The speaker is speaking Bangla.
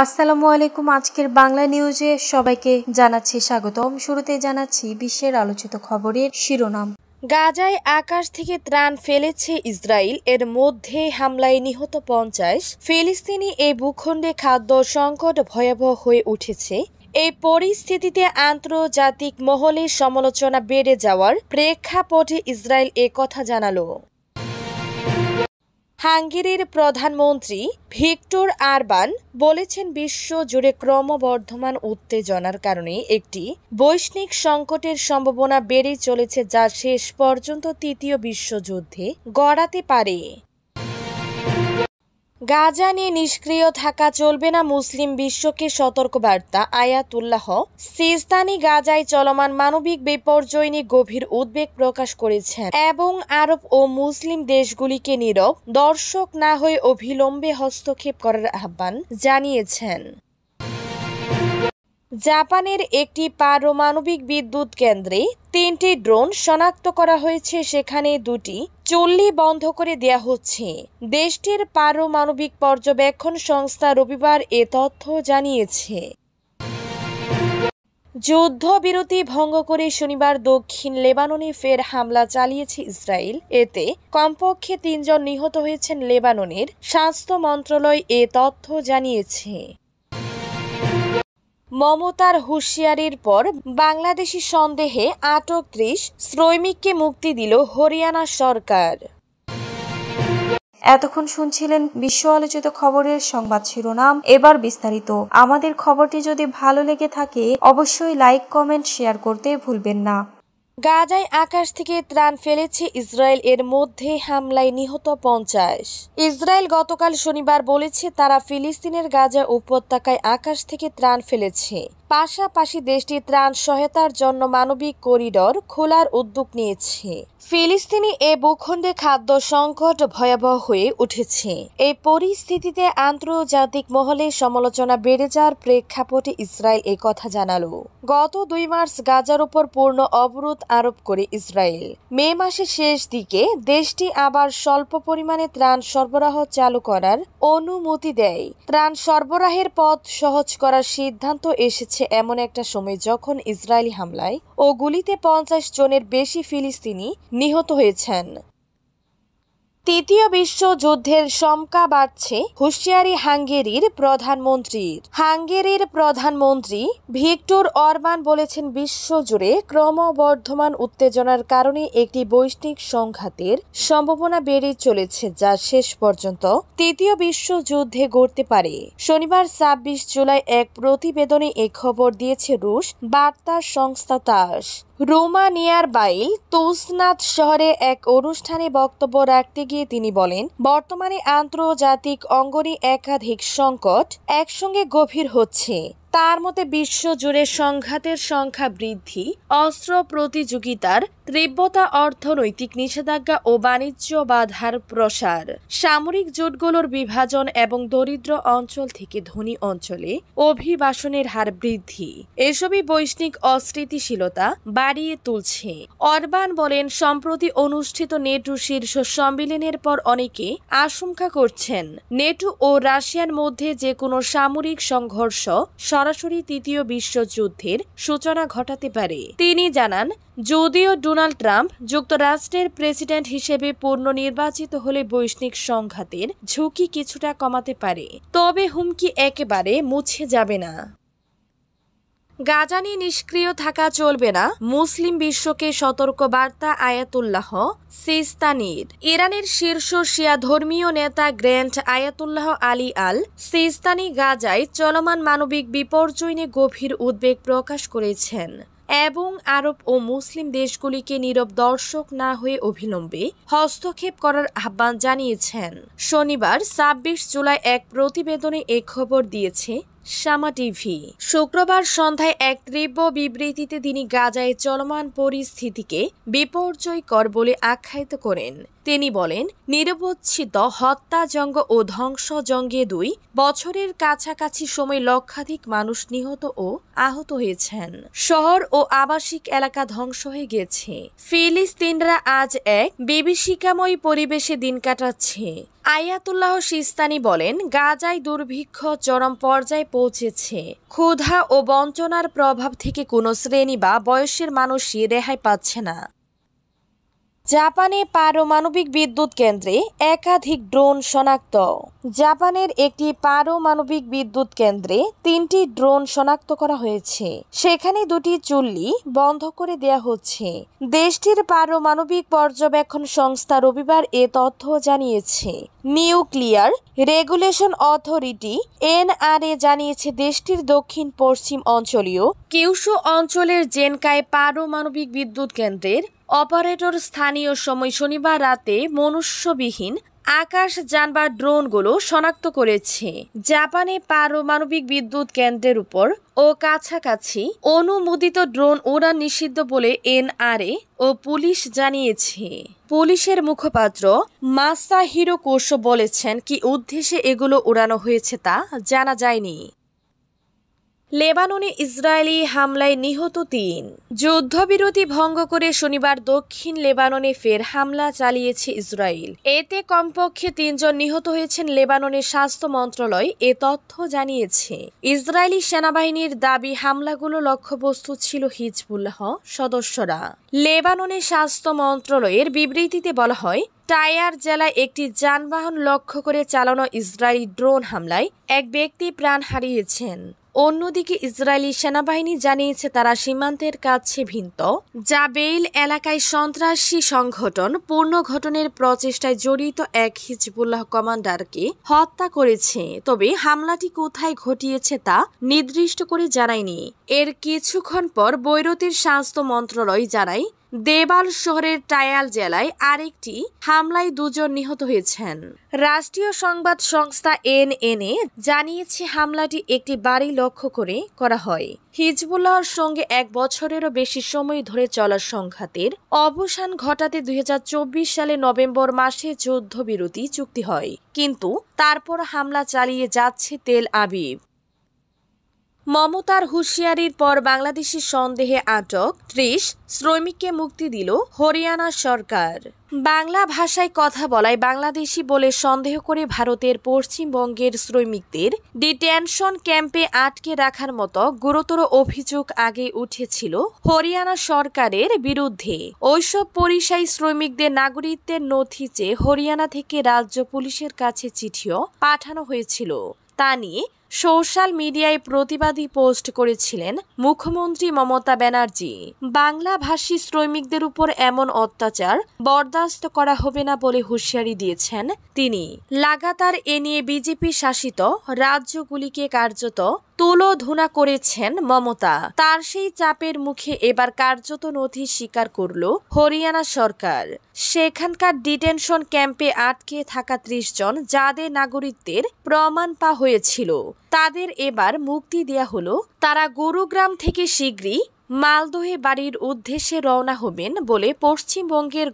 আসসালামু আলাইকুম। আজকের বাংলা নিউজে সবাইকে জানাচ্ছি স্বাগতম। শুরুতে জানাচ্ছি বিশ্বের আলোচিত খবরের শিরোনাম। গাজায় আকাশ থেকে ত্রাণ ফেলেছে ইসরায়েল, এর মধ্যে হামলায় নিহত 50। ফিলিস্তিনি এই ভূখণ্ডে খাদ্য সংকট ভয়াবহ হয়ে উঠেছে। এই পরিস্থিতিতে আন্তর্জাতিক মহলে সমালোচনা বেড়ে যাওয়ার প্রেক্ষাপটে ইসরায়েল কথা জানালো। হাঙ্গেরির প্রধানমন্ত্রী ভিক্টর অরবান বলেছেন, বিশ্ব জুড়ে ক্রমবর্ধমান উত্তেজনার কারণে একটি বৈশ্বিক সংকটের সম্ভাবনা বেড়ে চলেছে, যা শেষ পর্যন্ত তৃতীয় বিশ্বযুদ্ধে গড়াতে পারে। গাজা নিয়ে নিষ্ক্রিয় থাকা চলবে না, মুসলিম বিশ্বকে সতর্কবার্তা আয়াতুল্লাহ সিস্তানি গাজায় চলমান মানবিক বিপর্যয় নিয়ে গভীর উদ্বেগ প্রকাশ করেছেন এবং আরব ও মুসলিম দেশগুলিকে নীরব দর্শক না হয়ে অবিলম্বে হস্তক্ষেপ করার আহ্বান জানিয়েছেন। জাপানের একটি পারমাণবিক বিদ্যুৎ কেন্দ্রে 3টি ড্রোন শনাক্ত করা হয়েছে, সেখানে 2টি চুল্লি বন্ধ করে দেয়া হচ্ছে। দেশটির পারমাণবিক পর্যবেক্ষণ সংস্থা রবিবার এ তথ্য জানিয়েছে। যুদ্ধবিরতি ভঙ্গ করে শনিবার দক্ষিণ লেবাননে ফের হামলা চালিয়েছে ইসরায়েল। এতে কমপক্ষে 3 জন নিহত হয়েছেন। লেবাননের স্বাস্থ্য মন্ত্রণালয় এ তথ্য জানিয়েছে। মমতার হুঁশিয়ারির পর বাংলাদেশি সন্দেহে আটক 30 শ্রমিককে মুক্তি দিল হরিয়ানা সরকার। এতক্ষণ শুনছিলেন বিশ্ব আলোচিত খবরের সংবাদ শিরোনাম। এবার বিস্তারিত। আমাদের খবরটি যদি ভালো লেগে থাকে অবশ্যই লাইক, কমেন্ট, শেয়ার করতে ভুলবেন না। গাজায় আকাশ থেকে ত্রাণ ফেলেছে ইসরায়েল, এর মধ্যে হামলায় নিহত 50। ইসরায়েল গতকাল শনিবার বলেছে, তারা ফিলিস্তিনের গাজা উপত্যকায় আকাশ থেকে ত্রাণ ফেলেছে। পাশাপাশি দেশটি ত্রাণ সহায়তার জন্য মানবিক করিডর খোলার উদ্যোগ নিয়েছে। ফিলিস্তিনি এ ভূখণ্ডে খাদ্য সংকট ভয়াবহ হয়ে উঠেছে। এই পরিস্থিতিতে আন্তর্জাতিক মহলে সমালোচনা বেড়ে যাওয়ার প্রেক্ষাপটে ইসরায়েল কথা জানালো। গত 2 মার্চ গাজার উপর পূর্ণ অবরোধ আরোপ করে ইসরায়েল মে মাসের শেষ দিকে দেশটি আবার স্বল্প পরিমাণে ত্রাণ সরবরাহ চালু করার অনুমতি দেয়। ত্রাণ সরবরাহের পথ সহজ করার সিদ্ধান্ত এসেছে এমন একটা সময় যখন ইসরায়েলি হামলায় ও গুলিতে 50 জনের বেশি ফিলিস্তিনি নিহত হয়েছেন। তৃতীয় বিশ্বযুদ্ধের শঙ্কা বাড়ছে, হুঁশিয়ারি হাঙ্গেরির প্রধানমন্ত্রীর। হাঙ্গেরির প্রধানমন্ত্রী ভিক্টর অরবান বলেছেন, বিশ্বজুড়ে ক্রমবর্ধমান উত্তেজনার কারণে একটি বৈশ্বিক সংঘাতের সম্ভাবনা বেড়ে চলেছে, যা শেষ পর্যন্ত তৃতীয় বিশ্বযুদ্ধে গড়তে পারে। শনিবার 26 জুলাই এক প্রতিবেদনে এ খবর দিয়েছে রুশ বার্তা সংস্থা তাস। রোমানিয়ার বাইল তুসনাদ শহরে এক অনুষ্ঠানে বক্তব্য রাখতে গিয়ে তিনি বলেন, বর্তমানে আন্তর্জাতিক অঙ্গনে একাধিক সংকট একসঙ্গে গভীর হচ্ছে। তার মতে বিশ্বজুড়ে সংঘাতের সংখ্যা বৃদ্ধি, অস্ত্র প্রতিযোগিতার তীব্রতা, অর্থনৈতিক নিষেধাজ্ঞা ও বাণিজ্য বাধার প্রসার, সামরিক জোটগুলোর বিভাজন এবং দরিদ্র অঞ্চল থেকে ধনী অঞ্চলে অভিবাসনের হার বৃদ্ধি এসবই বৈশ্বিক অস্থিতিশীলতা বাড়িয়ে তুলছে। অরবান বলেন, সম্প্রতি অনুষ্ঠিত নেটো শীর্ষ সম্মেলনের পর অনেকে আশঙ্কা করছেন নেটো ও রাশিয়ার মধ্যে যে কোনো সামরিক সংঘর্ষ সরাসরি তৃতীয় বিশ্বযুদ্ধের সূচনা ঘটাতে পারে। তিনি জানান, যদিও ডোনাল্ড ট্রাম্প যুক্তরাষ্ট্রের প্রেসিডেন্ট হিসেবে পুনর্নির্বাচিত হলে বৈশ্বিক সংঘাতের ঝুঁকি কিছুটা কমাতে পারে, তবে হুমকি একেবারে মুছে যাবে না। গাজা নিয়ে নিষ্ক্রিয় থাকা চলবে না, মুসলিম বিশ্বকে সতর্ক বার্তা আয়াতুল্লাহ সিস্তানির। ইরানের শীর্ষ শিয়া ধর্মীয় নেতা গ্র্যান্ড আয়াতুল্লাহ আলী আল সিস্তানি গাজায় চলমান মানবিক বিপর্যয় নিয়ে গভীর উদ্বেগ প্রকাশ করেছেন এবং আরব ও মুসলিম দেশগুলিকে নীরব দর্শক না হয়ে অবিলম্বে হস্তক্ষেপ করার আহ্বান জানিয়েছেন। শনিবার 26 জুলাই এক প্রতিবেদনে এ খবর দিয়েছে শামা টিভি। শুক্রবার সন্ধ্যায় এক তীব্র বিবৃতিতে তিনি গাজায় চলমান পরিস্থিতিকে বিপর্যয়কর বলে আখ্যায়িত করেন। তিনি বলেন, নিরবচ্ছিন্ন হত্যাযজ্ঞ ও ধ্বংসযজ্ঞে 2 বছরের কাছাকাছি সময় লক্ষাধিক মানুষ নিহত ও আহত হয়েছেন। শহর ও আবাসিক এলাকা ধ্বংস হয়ে গেছে। ফিলিস্তিনরা আজ এক বিভীষিকাময় পরিবেশে দিন কাটাচ্ছে। আয়াতুল্লাহ সিস্তানি বলেন, গাজায় দুর্ভিক্ষ চরম পর্যায়ে পৌঁছেছে। ক্ষুধা ও বঞ্চনার প্রভাব থেকে কোনো শ্রেণী বা বয়সের মানুষই রেহাই পাচ্ছে না। জাপানে পারমাণবিক বিদ্যুৎ কেন্দ্রে একাধিক ড্রোন শনাক্ত। জাপানের একটি পারমাণবিক বিদ্যুৎ কেন্দ্রে 3টি ড্রোন শনাক্ত করা হয়েছে। সেখানে 2টি চুল্লি বন্ধ করে দেয়া হচ্ছে। দেশটির পারমাণবিক পর্যবেক্ষণ সংস্থা রবিবার এ তথ্য জানিয়েছে। নিউক্লিয়ার রেগুলেশন অথরিটি NRA জানিয়েছে, দেশটির দক্ষিণ পশ্চিম অঞ্চলীয় কিউশু অঞ্চলের জেনকাই পারমাণবিক বিদ্যুৎ কেন্দ্রের অপারেটর স্থানীয় সময় শনিবার রাতে মনুষ্যবিহীন আকাশযান বা ড্রোনগুলো শনাক্ত করেছে। জাপানে পারমাণবিক বিদ্যুৎ কেন্দ্রের উপর ও কাছাকাছি অনুমোদিত ড্রোন উড়ান নিষিদ্ধ বলে NRA ও পুলিশ জানিয়েছে। পুলিশের মুখপাত্র মাসাহিরো কোশো বলেছেন, কি উদ্দেশ্যে এগুলো উড়ানো হয়েছে তা জানা যায়নি। লেবাননে ইসরায়েলি হামলায় নিহত 3। যুদ্ধবিরতি ভঙ্গ করে শনিবার দক্ষিণ লেবাননে ফের হামলা চালিয়েছে ইসরায়েল। এতে কমপক্ষে 3 জন নিহত হয়েছেন। লেবাননের স্বাস্থ্য মন্ত্রণালয় এ তথ্য জানিয়েছে। ইসরায়েলি সেনাবাহিনীর দাবি, হামলাগুলো লক্ষ্যবস্তু ছিল হিজবুল্লাহ সদস্যরা। লেবাননের স্বাস্থ্য মন্ত্রণালয়ের বিবৃতিতে বলা হয়, টায়ার জেলায় একটি যানবাহন লক্ষ্য করে চালানো ইসরায়েলি ড্রোন হামলায় এক ব্যক্তি প্রাণ হারিয়েছেন। অন্যদিকে ইসরায়েলি সেনাবাহিনী জানিয়েছে, তারা সীমান্তের কাছে ভিন্ত জাবেইল এলাকায় সন্ত্রাসী সংগঠন পুনর্গঠনের প্রচেষ্টায় জড়িত এক হিজবুল্লাহ কমান্ডারকে হত্যা করেছে। তবে হামলাটি কোথায় ঘটিয়েছে তা নির্দিষ্ট করে জানায়নি। এর কিছুক্ষণ পর বৈরুতের স্বাস্থ্য মন্ত্রণালয় জানায়, দেবাল শহরের টায়াল জেলায় আরেকটি হামলায় 2 জন নিহত হয়েছেন। রাষ্ট্রীয় সংবাদ সংস্থা NNA জানিয়েছে, হামলাটি একটি বাড়ি লক্ষ্য করে করা হয়। হিজবুল্লাহর সঙ্গে 1 বছরেরও বেশি সময় ধরে চলা সংঘাতের অবসান ঘটাতে 2024 সালে নভেম্বর মাসে যুদ্ধবিরতি চুক্তি হয়, কিন্তু তারপর হামলা চালিয়ে যাচ্ছে তেল আবিব। মমতার হুঁশিয়ারির পর বাংলাদেশি সন্দেহে আটক 30 শ্রমিককে মুক্তি দিল হরিয়ানা সরকার। বাংলা ভাষায় কথা বলায় বাংলাদেশি বলে সন্দেহ করে ভারতের পশ্চিমবঙ্গের শ্রমিকদের ডিটেনশন ক্যাম্পে আটকে রাখার মতো গুরুতর অভিযোগ আগে উঠেছিল হরিয়ানা সরকারের বিরুদ্ধে। ওইসব পরিযায়ী শ্রমিকদের নাগরিকত্বের নথি চেয়ে হরিয়ানা থেকে রাজ্য পুলিশের কাছে চিঠিও পাঠানো হয়েছিল। তা নিয়ে সোশ্যাল মিডিয়ায় প্রতিবাদী পোস্ট করেছিলেন মুখ্যমন্ত্রী মমতা ব্যানার্জি। বাংলাভাষী শ্রমিকদের উপর এমন অত্যাচার বরদাস্ত করা হবে না বলে হুঁশিয়ারি দিয়েছেন তিনি। লাগাতার এ নিয়ে বিজেপি শাসিত রাজ্যগুলিকে কার্যত তুলোধুনা করেছেন মমতা। তার সেই চাপের মুখে এবার কার্যত নথি স্বীকার করল হরিয়ানা সরকার। সেখানকার ডিটেনশন ক্যাম্পে আটকে থাকা 30 জন যাদের নাগরিকত্বের প্রমাণ পাওয়া হয়েছিল, তাদের এবার মুক্তি দেয়া হলো। তারা গুরুগ্রাম থেকে শীঘ্রই মালদহে বাড়ির উদ্দেশ্যে রওনা হবেন বলে পশ্চিমবঙ্গের